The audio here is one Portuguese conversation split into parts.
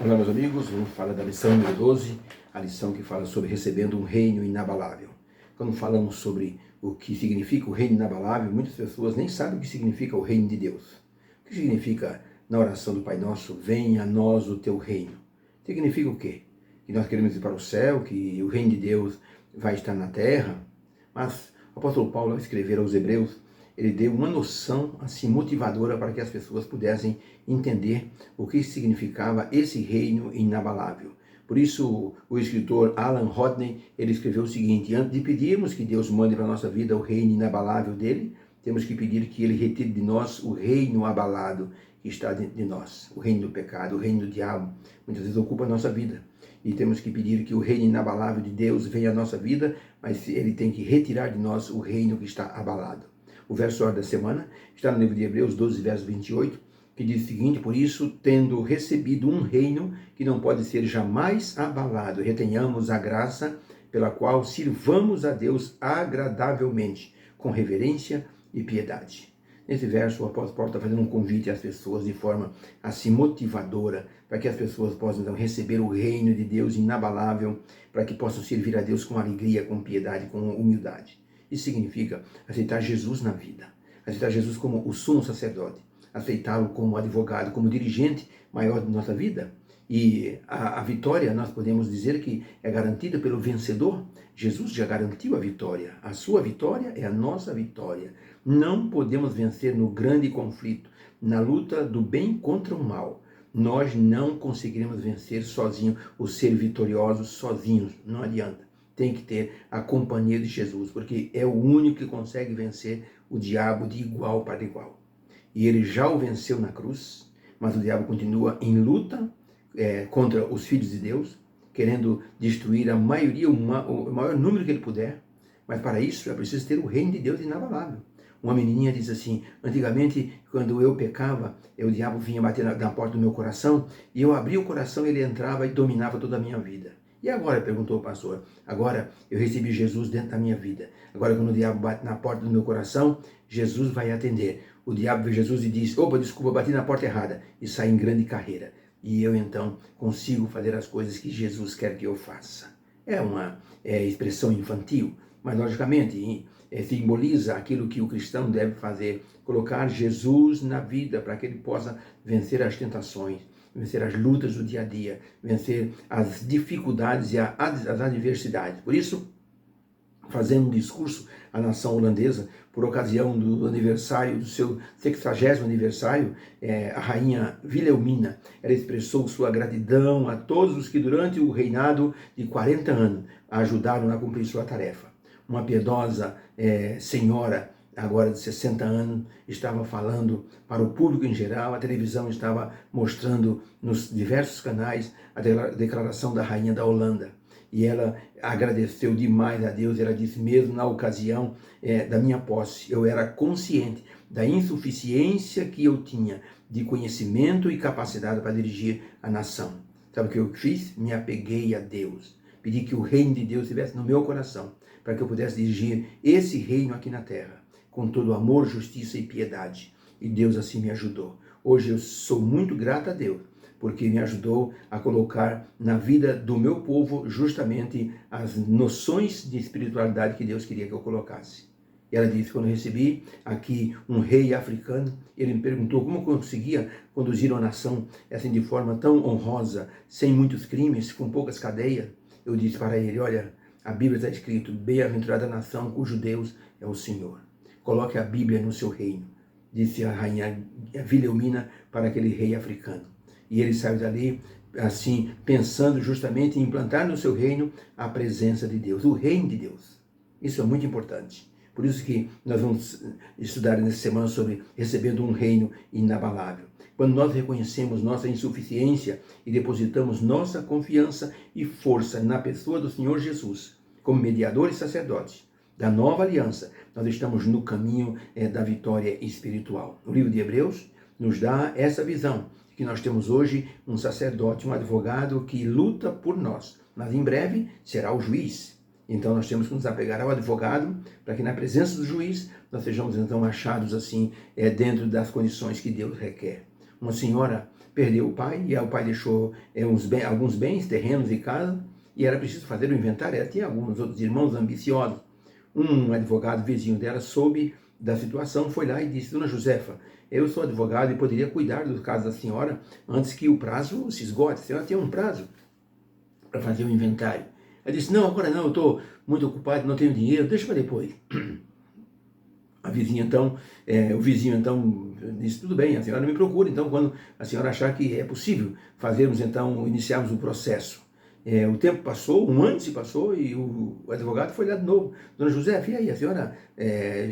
Olá, meus amigos, vamos falar da lição número 12, a lição que fala sobre recebendo um reino inabalável. Quando falamos sobre o que significa o reino inabalável, muitas pessoas nem sabem o que significa o reino de Deus. O que significa na oração do Pai Nosso, venha a nós o teu reino? Significa o quê? Que nós queremos ir para o céu, que o reino de Deus vai estar na terra? Mas o apóstolo Paulo, ao escrever aos Hebreus, ele deu uma noção assim motivadora para que as pessoas pudessem entender o que significava esse reino inabalável. Por isso, o escritor Alan Rodney, ele escreveu o seguinte: antes de pedirmos que Deus mande para a nossa vida o reino inabalável dele, temos que pedir que ele retire de nós o reino abalado que está dentro de nós, o reino do pecado, o reino do diabo, muitas vezes ocupa a nossa vida. E temos que pedir que o reino inabalável de Deus venha à nossa vida, mas ele tem que retirar de nós o reino que está abalado. O verso da semana está no livro de Hebreus 12, verso 28, que diz o seguinte: por isso, tendo recebido um reino que não pode ser jamais abalado, retenhamos a graça pela qual sirvamos a Deus agradavelmente, com reverência e piedade. Nesse verso, o apóstolo Paulo está fazendo um convite às pessoas de forma assim motivadora, para que as pessoas possam então receber o reino de Deus inabalável, para que possam servir a Deus com alegria, com piedade, com humildade. Isso significa aceitar Jesus na vida, aceitar Jesus como o sumo sacerdote, aceitá-lo como advogado, como dirigente maior de nossa vida. E a vitória, nós podemos dizer que é garantida pelo vencedor. Jesus já garantiu a vitória. A sua vitória é a nossa vitória. Não podemos vencer no grande conflito, na luta do bem contra o mal. Nós não conseguiremos vencer sozinhos, ou ser vitoriosos sozinhos. Não adianta. Tem que ter a companhia de Jesus, porque é o único que consegue vencer o diabo de igual para igual. E ele já o venceu na cruz, mas o diabo continua em luta contra os filhos de Deus, querendo destruir a maioria, o maior número que ele puder. Mas para isso é preciso ter o reino de Deus inabalável. Uma menininha diz assim: antigamente, quando eu pecava, o diabo vinha bater na porta do meu coração, e eu abria o coração, ele entrava e dominava toda a minha vida. E agora, perguntou o pastor, agora eu recebi Jesus dentro da minha vida. Agora, quando o diabo bate na porta do meu coração, Jesus vai atender. O diabo vê Jesus e diz: opa, desculpa, bati na porta errada, e sai em grande carreira. E eu então consigo fazer as coisas que Jesus quer que eu faça. É uma expressão infantil, mas logicamente simboliza aquilo que o cristão deve fazer: colocar Jesus na vida para que ele possa vencer as tentações, vencer as lutas do dia a dia, vencer as dificuldades e as adversidades. Por isso, fazendo um discurso à nação holandesa, por ocasião do aniversário, do seu 60º aniversário, a rainha Wilhelmina, ela expressou sua gratidão a todos os que durante o reinado de 40 anos a ajudaram a cumprir sua tarefa. Uma piedosa senhora, agora de 60 anos, estava falando para o público em geral, a televisão estava mostrando nos diversos canais a declaração da rainha da Holanda. E ela agradeceu demais a Deus. Ela disse: mesmo na ocasião da minha posse, eu era consciente da insuficiência que eu tinha de conhecimento e capacidade para dirigir a nação. Sabe o que eu fiz? Me apeguei a Deus. Pedi que o reino de Deus estivesse no meu coração, para que eu pudesse dirigir esse reino aqui na terra, com todo amor, justiça e piedade. E Deus assim me ajudou. Hoje eu sou muito grato a Deus, porque me ajudou a colocar na vida do meu povo justamente as noções de espiritualidade que Deus queria que eu colocasse. E ela disse: quando eu recebi aqui um rei africano, ele me perguntou como eu conseguia conduzir uma nação assim de forma tão honrosa, sem muitos crimes, com poucas cadeias. Eu disse para ele: olha, a Bíblia está escrito: bem-aventurada a nação cujo Deus é o Senhor. Coloque a Bíblia no seu reino, disse a rainha Wilhelmina para aquele rei africano. E ele saiu dali, assim, pensando justamente em implantar no seu reino a presença de Deus, o reino de Deus. Isso é muito importante. Por isso que nós vamos estudar nessa semana sobre recebendo um reino inabalável. Quando nós reconhecemos nossa insuficiência e depositamos nossa confiança e força na pessoa do Senhor Jesus, como mediador e sacerdote da nova aliança, nós estamos no caminho da vitória espiritual. O livro de Hebreus nos dá essa visão, que nós temos hoje um sacerdote, um advogado que luta por nós, mas em breve será o juiz. Então nós temos que nos apegar ao advogado, para que na presença do juiz nós sejamos então achados assim, dentro das condições que Deus requer. Uma senhora perdeu o pai, e o pai deixou alguns bens, terrenos e casa, e era preciso fazer o inventário. Ela tinha alguns outros irmãos ambiciosos. Um advogado vizinho dela soube da situação, foi lá e disse: Dona Josefa, eu sou advogado e poderia cuidar do caso da senhora antes que o prazo se esgote. A senhora tem um prazo para fazer o inventário. Ela disse: não, agora não, eu estou muito ocupado, não tenho dinheiro, deixa para depois. A vizinha então, o vizinho então disse: tudo bem, a senhora me procura, então quando a senhora achar que é possível fazermos então, iniciarmos o processo. O tempo passou, um ano se passou e o advogado foi lá de novo. Dona Josefa, e aí, a senhora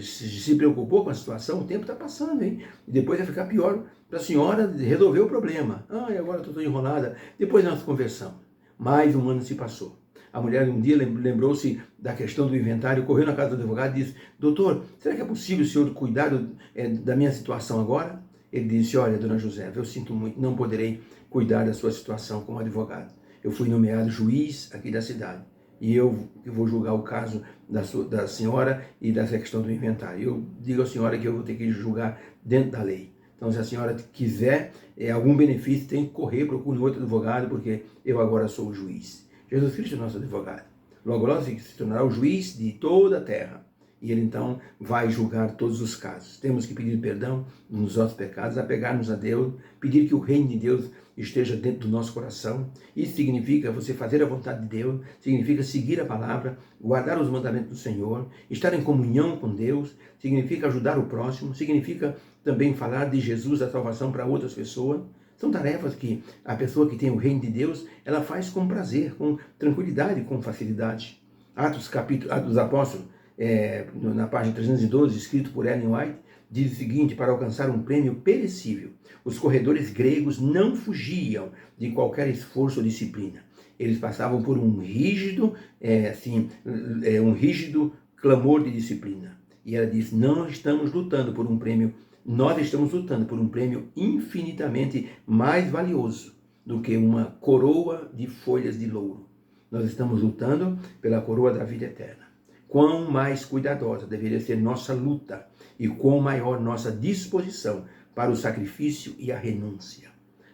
se preocupou com a situação? O tempo está passando, hein? E depois vai ficar pior para a senhora resolver o problema. E agora estou enrolada. Depois nós conversamos. Mais um ano se passou. A mulher um dia lembrou-se da questão do inventário, correu na casa do advogado e disse: doutor, será que é possível o senhor cuidar da minha situação agora? Ele disse: olha, dona Josefa, eu sinto muito, não poderei cuidar da sua situação como advogado. Eu fui nomeado juiz aqui da cidade e eu vou julgar o caso da senhora e dessa questão do inventário. Eu digo à senhora que eu vou ter que julgar dentro da lei. Então, se a senhora quiser algum benefício, tem que correr, procure outro advogado, porque eu agora sou o juiz. Jesus Cristo é nosso advogado. Logo, logo se tornará o juiz de toda a terra. E ele então vai julgar todos os casos. Temos que pedir perdão nos nossos pecados, apegar-nos a Deus, pedir que o reino de Deus esteja dentro do nosso coração. Isso significa você fazer a vontade de Deus, significa seguir a palavra, guardar os mandamentos do Senhor, estar em comunhão com Deus, significa ajudar o próximo, significa também falar de Jesus, a salvação para outras pessoas. São tarefas que a pessoa que tem o reino de Deus, ela faz com prazer, com tranquilidade, com facilidade. Atos dos Apóstolos, na página 312, escrito por Ellen White, diz o seguinte: para alcançar um prêmio perecível, os corredores gregos não fugiam de qualquer esforço ou disciplina. Eles passavam por um rígido clamor de disciplina. E ela diz: não estamos lutando por um prêmio, nós estamos lutando por um prêmio infinitamente mais valioso do que uma coroa de folhas de louro. Nós estamos lutando pela coroa da vida eterna. Quão mais cuidadosa deveria ser nossa luta e quão maior nossa disposição para o sacrifício e a renúncia.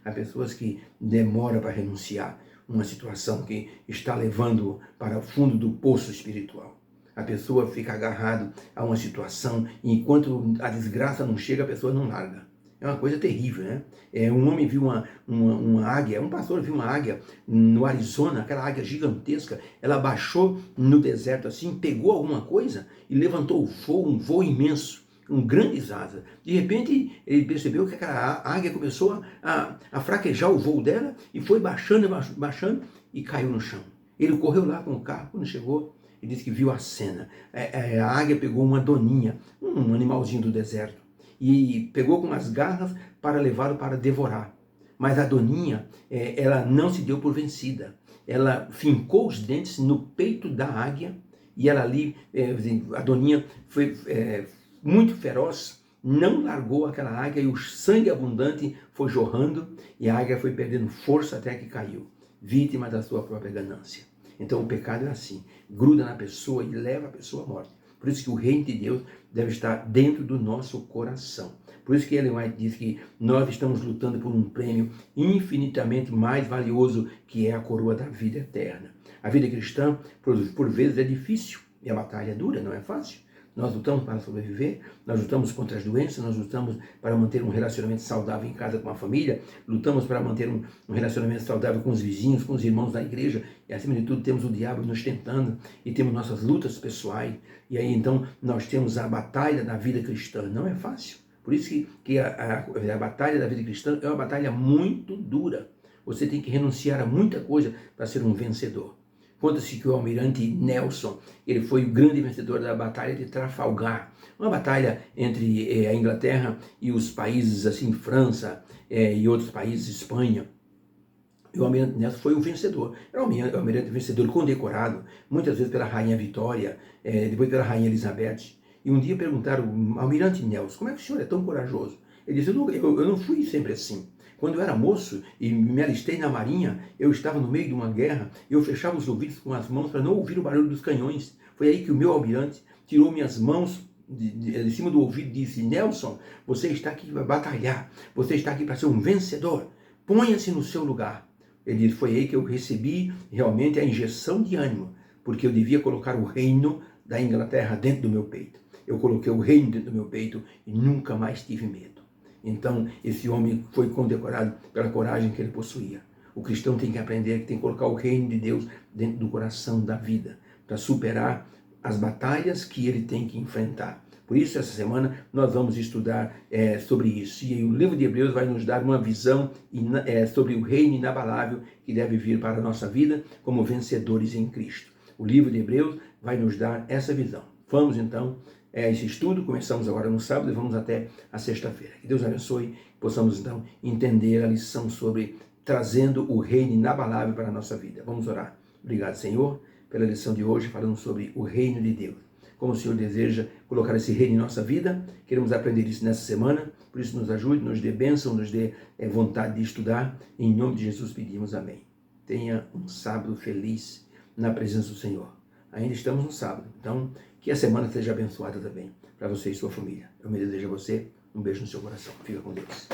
Há pessoas que demoram para renunciar uma situação que está levando para o fundo do poço espiritual. A pessoa fica agarrada a uma situação e enquanto a desgraça não chega, a pessoa não larga. É uma coisa terrível, né? Um homem viu uma águia, um pastor viu uma águia no Arizona, aquela águia gigantesca, ela baixou no deserto assim, pegou alguma coisa e levantou um voo imenso, com grandes asas. De repente, ele percebeu que aquela águia começou a fraquejar o voo dela e foi baixando e caiu no chão. Ele correu lá com o carro, quando chegou, ele disse que viu a cena. A águia pegou uma doninha, um animalzinho do deserto, e pegou com as garras para levá-lo para devorar. Mas a doninha, ela não se deu por vencida. Ela fincou os dentes no peito da águia e ela ali, a doninha foi muito feroz, não largou aquela águia e o sangue abundante foi jorrando e a águia foi perdendo força até que caiu, vítima da sua própria ganância. Então o pecado é assim, gruda na pessoa e leva a pessoa à morte. Por isso que o reino de Deus deve estar dentro do nosso coração. Por isso que Ellen White diz que nós estamos lutando por um prêmio infinitamente mais valioso, que é a coroa da vida eterna. A vida cristã, por vezes, é difícil e a batalha é dura, não é fácil. Nós lutamos para sobreviver, nós lutamos contra as doenças, nós lutamos para manter um relacionamento saudável em casa com a família, lutamos para manter um relacionamento saudável com os vizinhos, com os irmãos da igreja, e acima de tudo temos o diabo nos tentando, e temos nossas lutas pessoais, e aí então nós temos a batalha da vida cristã. Não é fácil, por isso que a batalha da vida cristã é uma batalha muito dura. Você tem que renunciar a muita coisa para ser um vencedor. Conta-se que o almirante Nelson, ele foi o grande vencedor da Batalha de Trafalgar, uma batalha entre a Inglaterra e os países assim, França e outros países, Espanha. E o almirante Nelson foi o vencedor. Era um almirante vencedor condecorado, muitas vezes pela rainha Vitória, depois pela rainha Elizabeth. E um dia perguntaram, almirante Nelson, como é que o senhor é tão corajoso? Ele disse: eu não fui sempre assim. Quando eu era moço e me alistei na marinha, eu estava no meio de uma guerra, eu fechava os ouvidos com as mãos para não ouvir o barulho dos canhões. Foi aí que o meu almirante tirou minhas mãos de cima do ouvido e disse: Nelson, você está aqui para batalhar, você está aqui para ser um vencedor. Ponha-se no seu lugar. Ele diz, foi aí que eu recebi realmente a injeção de ânimo, porque eu devia colocar o reino da Inglaterra dentro do meu peito. Eu coloquei o reino dentro do meu peito e nunca mais tive medo. Então, esse homem foi condecorado pela coragem que ele possuía. O cristão tem que aprender que tem que colocar o reino de Deus dentro do coração da vida, para superar as batalhas que ele tem que enfrentar. Por isso, essa semana, nós vamos estudar sobre isso. E o livro de Hebreus vai nos dar uma visão sobre o reino inabalável que deve vir para a nossa vida como vencedores em Cristo. O livro de Hebreus vai nos dar essa visão. Vamos, então, esse estudo. Começamos agora no sábado e vamos até a sexta-feira. Que Deus abençoe, que possamos, então, entender a lição sobre trazendo o reino inabalável para a nossa vida. Vamos orar. Obrigado, Senhor, pela lição de hoje, falando sobre o reino de Deus. Como o Senhor deseja colocar esse reino em nossa vida, queremos aprender isso nessa semana, por isso nos ajude, nos dê bênção, nos dê vontade de estudar. Em nome de Jesus pedimos amém. Tenha um sábado feliz na presença do Senhor. Ainda estamos no sábado, então que a semana seja abençoada também para você e sua família. Eu me desejo a você um beijo no seu coração. Fica com Deus.